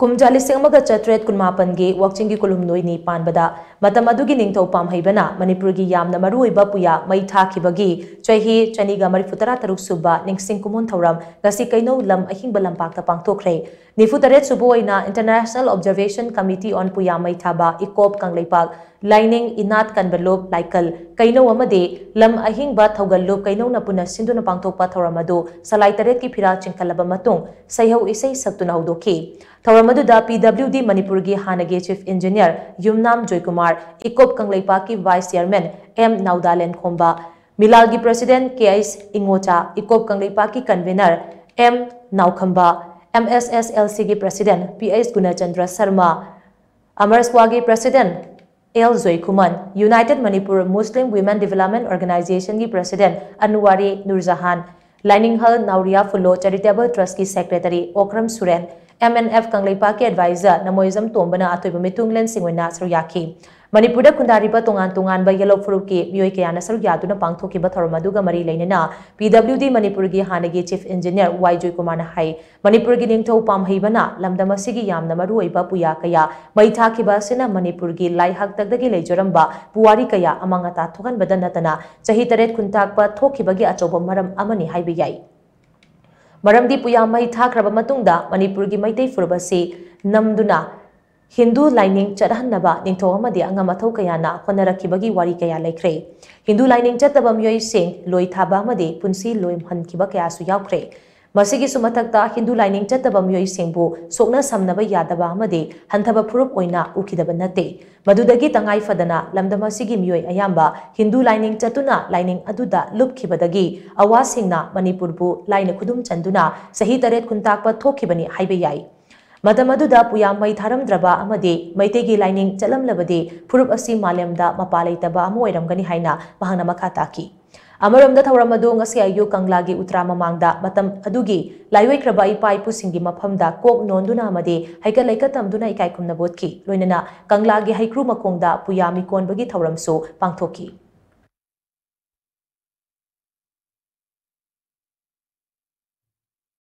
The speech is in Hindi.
कुमजा लिसिंग अमगा चत्रेत कुनमापनगी वक्चिंगी कुलुमनोइनी पानबदा मतम अदुगी निंगथौ पामहैबना मणिपुर की यामना मरुओइबा पुया मई थाखिबगी चही चनीगा मरिफुतरा तरुक सुबा निंगसिंग कुमोन थौरम गसी कैनो लम अहिंबा लंपाक्ता पांगथोखरे निफुतरेत सुबोइना इंटरनेशनल ऑब्जर्वेशन कमिटी ऑन पुया मई थाबा इकोप कंगलेपाक लाइनिंग इनात कनबलोप लाइकल कैनो अमदे लम अहिंबा थौगल्लोप कैनो नपुना सिंधुना पांगथोकपा थौरम अदु सलाई तरेत की फिरा चिंखलबा मतुंग सैहौ इसै सक्तुना हौदोखी थौरम अदुदा पीडब्ल्यूडी मणिपुर की हानगे चीफ इंजीनियर युमनाम जयकुमार इकोप कंगलेपा की वाइस चेयरमैन एम नाउदालेन खोम्बा मिलाल की प्रेसिडेंट केएस इंगोचा इकोप कंगलेपा की कन्वीनर एम नाउखंबा MSSLC की president PS Gunachandra Sharma Amar squad की president L Joikuman United Manipur Muslim women development organisation की प्रेसिडेंट अनवारी नूरजहान लाइनिंग हल नाउरिया फुलो चैरिटेबल ट्रस्ट की सेक्रेटरी ओक्रम सुरेन MNF कंगलेपा के एडवाइजर नमोइजम तोंबना अतोइब मितुंगलेन सिंगोइना सरुयाखी मणिपुर कुंदारिबा तोंगान तोंगानबा येलो फुरुप की मियोय कयाना सरुयादुना पांगथोखिबा थौरम अदुगा मरी लेनेना PWD मणिपुर की हानगे चीफ इंजीनियर वाई जयकुमार हाई मणिपुर की निंगथौ पामहैबना लमदम असिगी यामना मरुओइबा पुया कया मई थाखिबा सिना मणिपुर की लाइहक तकदगी लेजोरंबा पुवारी कया अमांगता थोगनबदा नतना चही तरेत खुंताकपा थोखिबगी अचौबा मरम अमनि हाइबा याई मरमदी पुया मई थाखरबा मतुंगदा मणिपुर की मैतै फुरबसी नमदुना हिंदू लाइनिंग चढ़हनबा निंथौ अमदि अंगम अथौ कयाना होनरखिबगी वारी कया लेख्रे हिंदू लाइनिंग चतबा मियोइसिंग लोई थाबा अमदि पुंसी लोइम हनखिबा कयासु यावख्रे मसिगी सुमथक्ता हिंदू लाइनिंग चतबा मियोइसिंगबु सोकना समनबा यादबा अमदि हंथबा फुरुप ओइना उखिदबा नते मदुदगी तंगाई फदना लमदम असिगी मियोइ अयाम्बा हिंदू लाइनिंग चतुना लाइनिंग अदुदा लुपखिबदगी अवासिंगना मणिपुरबु लाइन खुदुम चंदुना सही तरेत खुंताकपा थोखिबनी हाइबे याई मतम अदुदा पुया मई थारमद्रबा अमदि मैतेगी लाइनिंग चलमलबदि फुरुप असि मालेमदा मपा लेतबा अमु ओइरमगनि हाइना महांगना मखा ताकी अमरमदा थौरम अदु ngasi ayu kangla gi utra mamangda matam adugi laiwaikraba ipa ipusingi mafamda kok nonduna amade haika laika tamduna ikai khumna botki loinana kangla gi haikru makongda puya mi konbagi thauramsu pangthoki